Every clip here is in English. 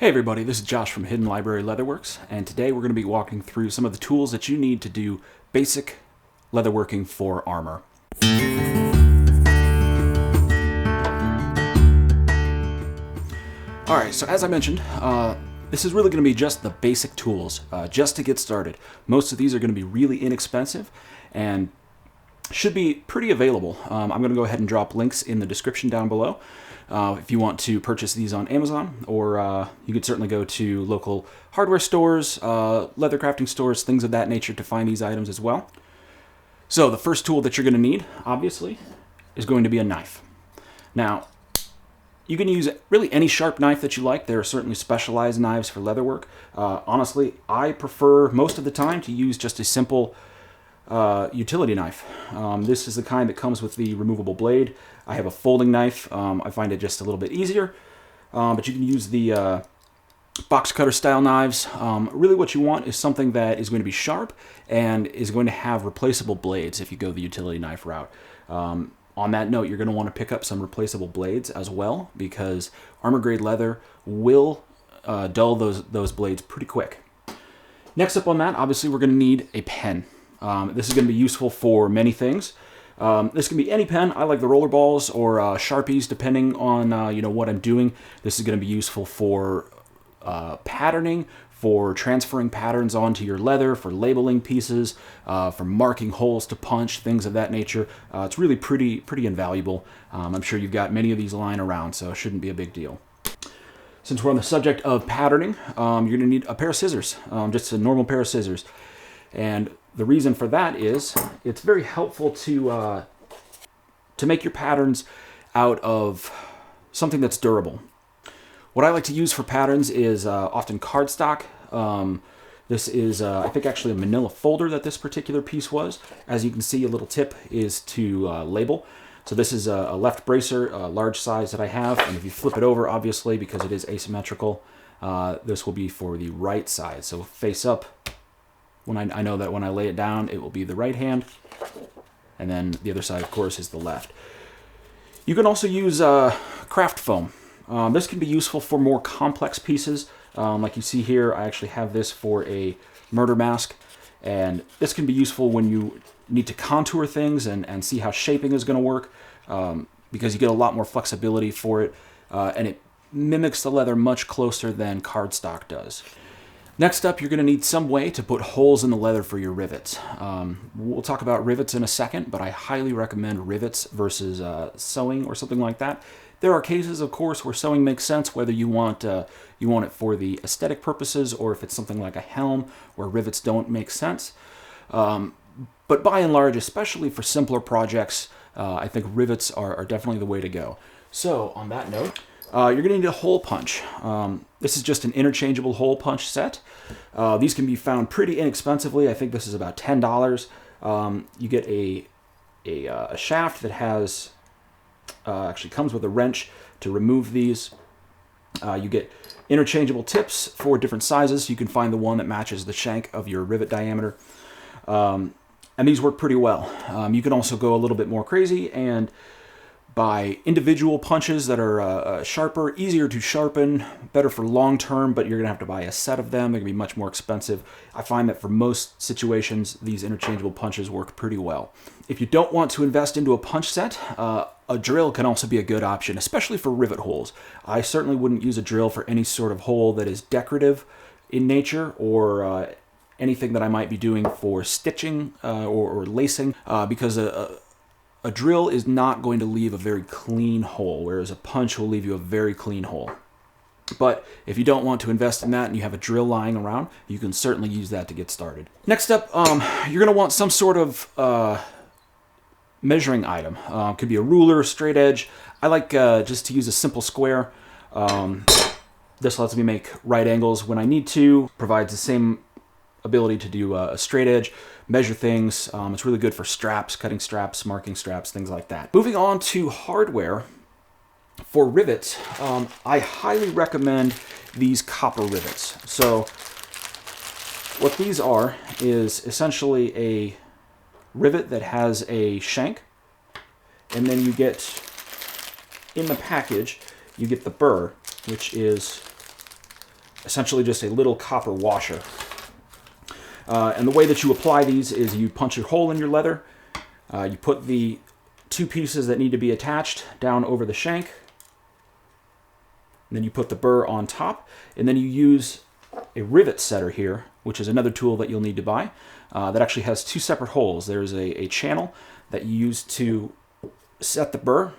Hey everybody, this is Josh from Hidden Library Leatherworks, and today we're going to be walking through some of the tools that you need to do basic leatherworking for armor. Alright, so as I mentioned, this is really going to be just the basic tools, just to get started. Most of these are going to be really inexpensive and should be pretty available. I'm going to go ahead and drop links in the description down below. If you want to purchase these on Amazon, or you could certainly go to local hardware stores, leather crafting stores, things of that nature to find these items as well. So the first tool that you're going to need, obviously, is going to be a knife. Now, you can use really any sharp knife that you like. There are certainly specialized knives for leatherwork. Honestly, I prefer most of the time to use just a simple utility knife. This is the kind that comes with the removable blade. I have a folding knife. I find it just a little bit easier, but you can use the box cutter style knives. Really what you want is something that is going to be sharp and is going to have replaceable blades if you go the utility knife route. On that note, you're going to want to pick up some replaceable blades as well, because armor grade leather will dull those blades pretty quick. Next up on that, obviously we're going to need a pen. This is going to be useful for many things. This can be any pen. I like the roller balls or Sharpies, depending on what I'm doing. This is going to be useful for patterning, for transferring patterns onto your leather, for labeling pieces, for marking holes to punch, things of that nature. It's really pretty invaluable. I'm sure you've got many of these lying around, so it shouldn't be a big deal. Since we're on the subject of patterning, you're going to need a pair of scissors, just a normal pair of scissors. And the reason for that is it's very helpful to make your patterns out of something that's durable. What I like to use for patterns is often cardstock. This is, I think, actually a manila folder that this particular piece was. As you can see, a little tip is to label. So this is a left bracer, a large size that I have, and if you flip it over, obviously, because it is asymmetrical, this will be for the right side. So face up. When I know that when I lay it down, it will be the right hand, and then the other side, of course, is the left. You can also use craft foam. This can be useful for more complex pieces. Like you see here, I actually have this for a murder mask, and this can be useful when you need to contour things and see how shaping is going to work, because you get a lot more flexibility for it, and it mimics the leather much closer than cardstock does. Next up, you're going to need some way to put holes in the leather for your rivets. We'll talk about rivets in a second, but I highly recommend rivets versus sewing or something like that. There are cases, of course, where sewing makes sense, whether you want it for the aesthetic purposes or if it's something like a helm where rivets don't make sense. But by and large, especially for simpler projects, I think rivets are definitely the way to go. So on that note, you're going to need a hole punch. This is just an interchangeable hole punch set. These can be found pretty inexpensively. I think this is about $10. You get a shaft that has actually comes with a wrench to remove these. You get interchangeable tips for different sizes. You can find the one that matches the shank of your rivet diameter. And these work pretty well. You can also go a little bit more crazy and buy individual punches that are sharper, easier to sharpen, better for long term, but you're going to have to buy a set of them. They're going to be much more expensive. I find that for most situations, these interchangeable punches work pretty well. If you don't want to invest into a punch set, a drill can also be a good option, especially for rivet holes. I certainly wouldn't use a drill for any sort of hole that is decorative in nature, or anything that I might be doing for stitching or lacing, because a drill is not going to leave a very clean hole, whereas a punch will leave you a very clean hole. But if you don't want to invest in that and you have a drill lying around, you can certainly use that to get started. Next up, you're going to want some sort of measuring item. Could be a ruler, straight edge. I like just to use a simple square. This lets me make right angles when I need to, provides the same ability to do a straight edge, measure things. It's really good for straps, cutting straps, marking straps, things like that. Moving on to hardware. For rivets, I highly recommend these copper rivets. So what these are is essentially a rivet that has a shank, and then you get, in the package, you get the burr, which is essentially just a little copper washer. And the way that you apply these is you punch a hole in your leather, you put the two pieces that need to be attached down over the shank, and then you put the burr on top, and then you use a rivet setter here, which is another tool that you'll need to buy, that actually has two separate holes. There's a channel that you use to set the burr,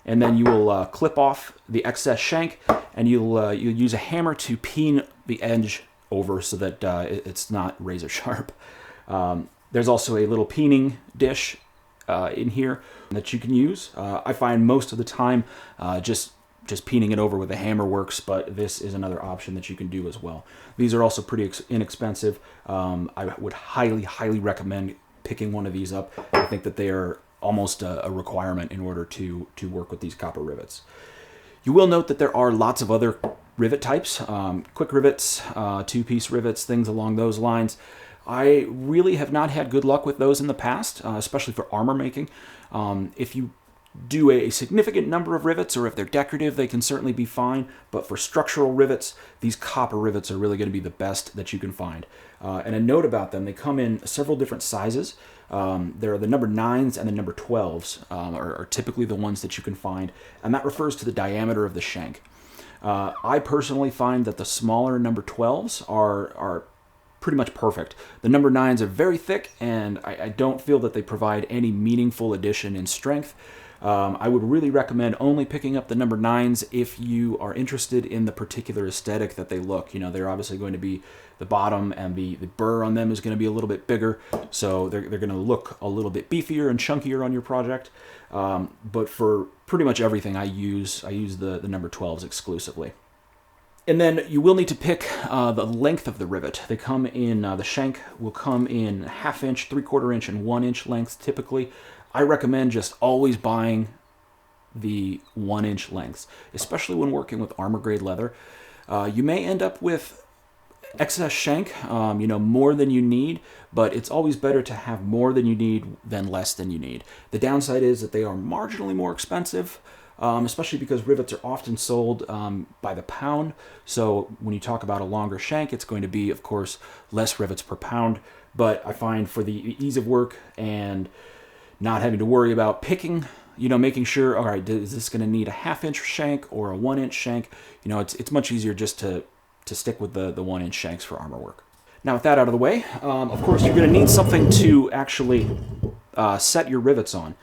and then you will clip off the excess shank, and you'll use a hammer to peen the edge over so that it's not razor sharp. There's also a little peening dish in here that you can use. I find most of the time just peening it over with a hammer works, but this is another option that you can do as well. These are also pretty inexpensive. I would highly recommend picking one of these up. I think that they are almost a requirement in order to work with these copper rivets. You will note that there are lots of other rivet types, quick rivets, two-piece rivets, things along those lines. I really have not had good luck with those in the past, especially for armor making. If you do a significant number of rivets, or if they're decorative, they can certainly be fine, but for structural rivets, these copper rivets are really going to be the best that you can find. And a note about them, they come in several different sizes. There are the number 9s and the number 12s are typically the ones that you can find, and that refers to the diameter of the shank. I personally find that the smaller number 12s are pretty much perfect. The number 9s are very thick, and I don't feel that they provide any meaningful addition in strength. I would really recommend only picking up the number 9s if you are interested in the particular aesthetic that they look. You know, they're obviously going to be the bottom, and the burr on them is going to be a little bit bigger, so they're going to look a little bit beefier and chunkier on your project. But for pretty much everything, I use the number 12s exclusively. And then you will need to pick the length of the rivet. They come in, the shank will come in 1/2 inch, 3/4 inch, and 1 inch lengths typically. I recommend just always buying the 1 inch lengths, especially when working with armor grade leather. You may end up with excess shank, more than you need, but it's always better to have more than you need than less than you need. The downside is that they are marginally more expensive, especially because rivets are often sold by the pound. So when you talk about a longer shank, it's going to be, of course, less rivets per pound. But I find for the ease of work and not having to worry about picking, making sure, all right, is this going to need a 1/2 inch shank or a 1 inch shank? It's much easier just to stick with the 1 inch shanks for armor work. Now, with that out of the way, of course, you're going to need something to actually set your rivets on,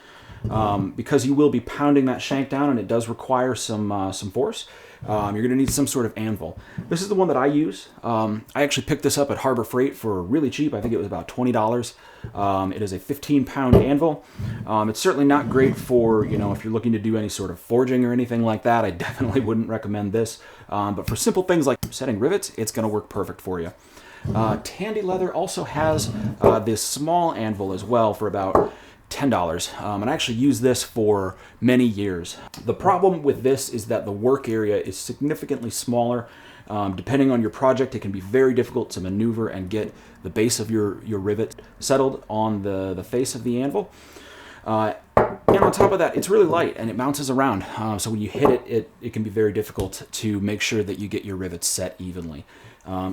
because you will be pounding that shank down, and it does require some force. You're going to need some sort of anvil. This is the one that I use. I actually picked this up at Harbor Freight for really cheap. I think it was about $20. It is a 15-pound anvil. It's certainly not great for, if you're looking to do any sort of forging or anything like that. I definitely wouldn't recommend this. But for simple things like setting rivets, it's going to work perfect for you. Tandy Leather also has this small anvil as well for about $10, and I actually used this for many years. The problem with this is that the work area is significantly smaller. Depending on your project, it can be very difficult to maneuver and get the base of your rivet settled on the face of the anvil. And on top of that, it's really light and it bounces around. So when you hit it, it can be very difficult to make sure that you get your rivets set evenly.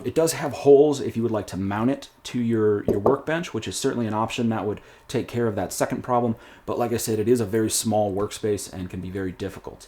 It does have holes if you would like to mount it to your workbench, which is certainly an option that would take care of that second problem. But like I said, it is a very small workspace and can be very difficult.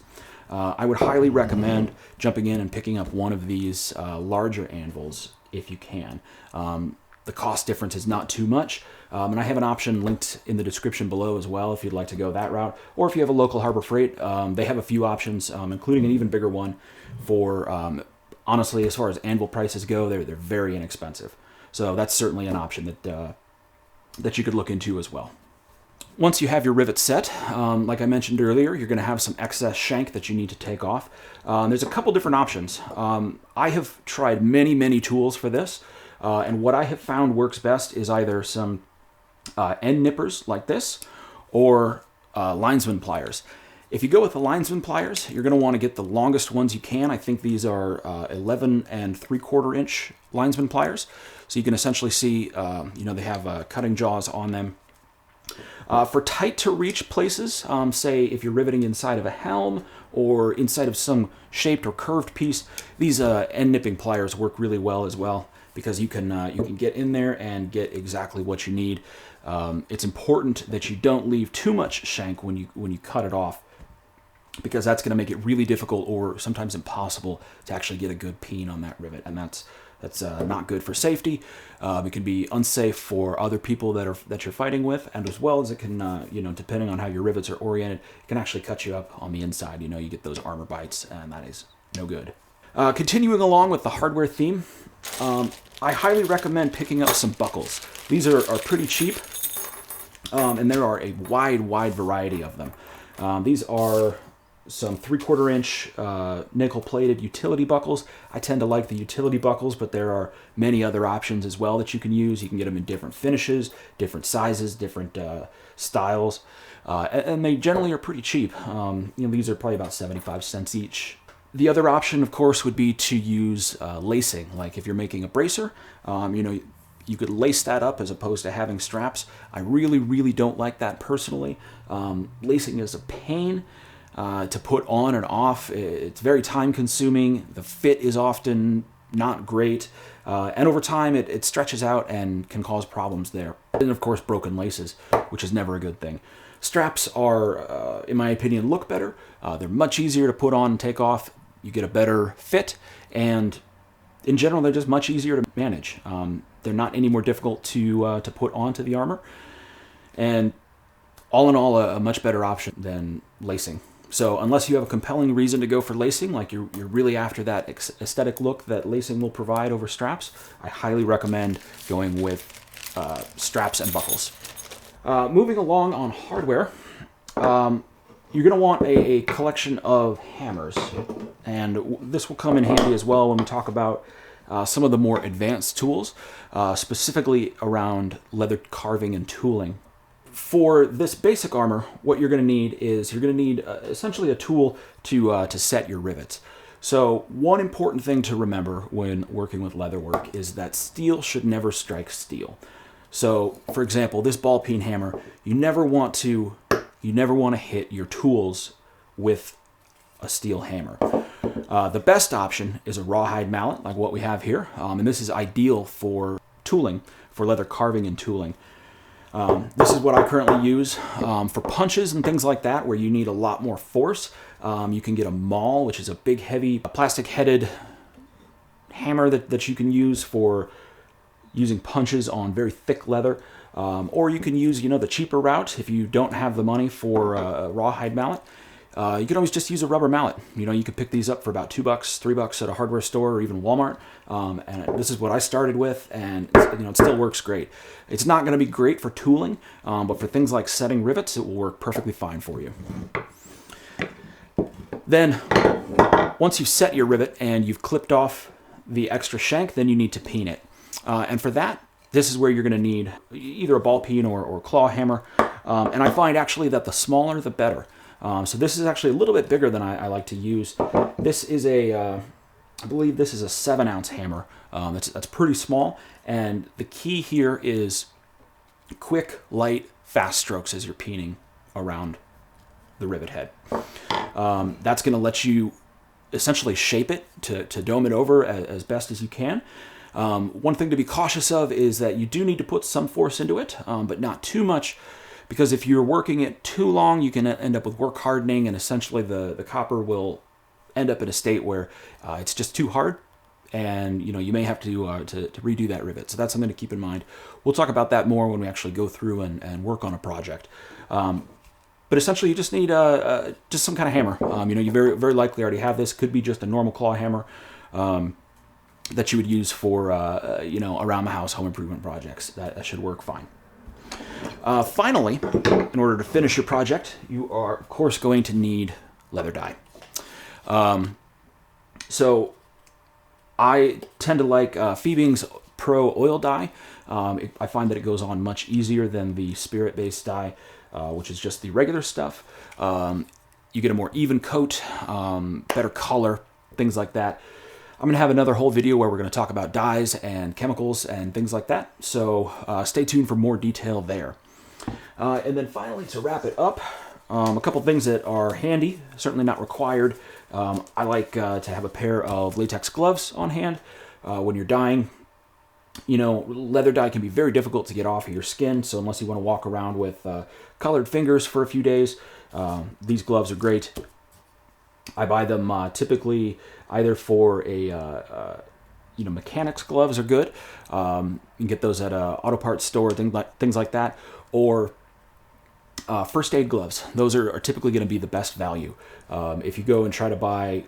I would highly recommend jumping in and picking up one of these larger anvils if you can. The cost difference is not too much, and I have an option linked in the description below as well if you'd like to go that route, or if you have a local Harbor Freight. They have a few options, including an even bigger one for, honestly, as far as anvil prices go, they're very inexpensive. So that's certainly an option that you could look into as well. Once you have your rivet set, like I mentioned earlier, you're going to have some excess shank that you need to take off. There's a couple different options. I have tried many tools for this, and what I have found works best is either some end nippers like this or linesman pliers. If you go with the linesman pliers, you're going to want to get the longest ones you can. I think these are 11 3/4 inch linesman pliers. So you can essentially see, they have cutting jaws on them. For tight to reach places, say if you're riveting inside of a helm or inside of some shaped or curved piece, these end nipping pliers work really well as well, because you can get in there and get exactly what you need. It's important that you don't leave too much shank when you cut it off, because that's going to make it really difficult or sometimes impossible to actually get a good peen on that rivet, and that's not good for safety. It can be unsafe for other people that you're fighting with, and as well as it can, depending on how your rivets are oriented, it can actually cut you up on the inside. You get those armor bites, and that is no good. Continuing along with the hardware theme, I highly recommend picking up some buckles. These are pretty cheap, and there are a wide variety of them. These are some 3/4 inch nickel-plated utility buckles. I tend to like the utility buckles, but there are many other options as well that you can use. You can get them in different finishes, different sizes, different styles, and they generally are pretty cheap. These are probably about 75 cents each. The other option, of course, would be to use lacing. Like if you're making a bracer, you could lace that up as opposed to having straps. I really don't like that personally. Lacing is a pain to put on and off. It's very time consuming. The fit is often not great. And over time it stretches out and can cause problems there. And of course broken laces, which is never a good thing. Straps are, in my opinion, look better. They're much easier to put on and take off. You get a better fit, and in general they're just much easier to manage. They're not any more difficult to put onto the armor. And all in all, a much better option than lacing. So unless you have a compelling reason to go for lacing, like you're really after that aesthetic look that lacing will provide over straps, I highly recommend going with straps and buckles. Moving along on hardware, you're going to want a collection of hammers, and this will come in handy as well when we talk about some of the more advanced tools, specifically around leather carving and tooling. For this basic armor, what you're going to need is essentially a tool to set your rivets. So one important thing to remember when working with leatherwork is that steel should never strike steel. So, for example, this ball peen hammer, you never want to hit your tools with a steel hammer. The best option is a rawhide mallet, like what we have here, and this is ideal for tooling, for leather carving and tooling. This is what I currently use for punches and things like that, where you need a lot more force. You can get a maul, which is a big, heavy, plastic-headed hammer that you can use for using punches on very thick leather. Or you can use, the cheaper route if you don't have the money for a rawhide mallet. You can always just use a rubber mallet. You could pick these up for about $2, $3 at a hardware store or even Walmart. And this is what I started with, and it still works great. It's not going to be great for tooling, but for things like setting rivets, it will work perfectly fine for you. Then, once you've set your rivet and you've clipped off the extra shank, then you need to peen it. And for that, this is where you're going to need either a ball peen or claw hammer. And I find actually that the smaller, the better. So this is actually a little bit bigger than I like to use. This is I believe this is a 7-ounce hammer. That's pretty small. And the key here is quick, light, fast strokes as you're peening around the rivet head. That's going to let you essentially shape it to dome it over as best as you can. One thing to be cautious of is that you do need to put some force into it, but not too much. Because if you're working it too long, you can end up with work hardening, and essentially the copper will end up in a state where it's just too hard, and you may have to redo that rivet. So that's something to keep in mind. We'll talk about that more when we actually go through and work on a project. But essentially, you just need just some kind of hammer. You very likely already have this. Could be just a normal claw hammer that you would use for around the house home improvement projects. That should work fine. Finally, in order to finish your project, you are, of course, going to need leather dye. So I tend to like Phoebing's Pro Oil Dye. I find that it goes on much easier than the spirit-based dye, which is just the regular stuff. You get a more even coat, better color, things like that. I'm going to have another whole video where we're going to talk about dyes and chemicals and things like that. So stay tuned for more detail there. And then finally, to wrap it up, a couple things that are handy, certainly not required. I like to have a pair of latex gloves on hand when you're dyeing. You know, leather dye can be very difficult to get off of your skin, so unless you want to walk around with colored fingers for a few days, these gloves are great. I buy them typically either for a mechanics gloves are good. You can get those at a auto parts store, things like that, or first aid gloves. Those are typically going to be the best value. If you go and try to buy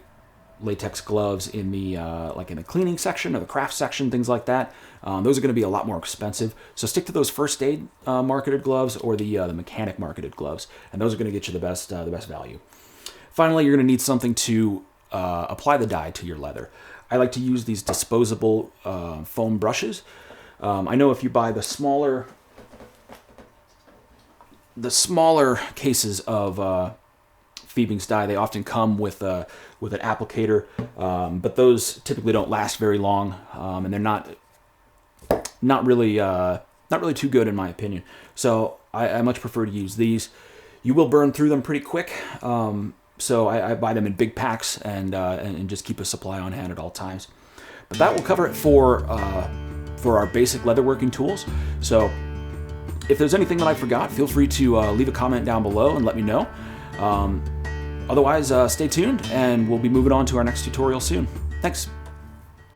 latex gloves in the like in the cleaning section or the craft section, things like that, those are going to be a lot more expensive. So stick to those first aid marketed gloves or the mechanic marketed gloves, and those are going to get you the best value. Finally, you're going to need something to apply the dye to your leather. I like to use these disposable foam brushes. I know if you buy the smaller cases of Phoebing's dye, they often come with an applicator, but those typically don't last very long, and they're not really too good in my opinion. So I much prefer to use these. You will burn through them pretty quick, so I buy them in big packs and just keep a supply on hand at all times. But that will cover it for our basic leatherworking tools. So if there's anything that I forgot, feel free to leave a comment down below and let me know. Otherwise, stay tuned, and we'll be moving on to our next tutorial soon. Thanks.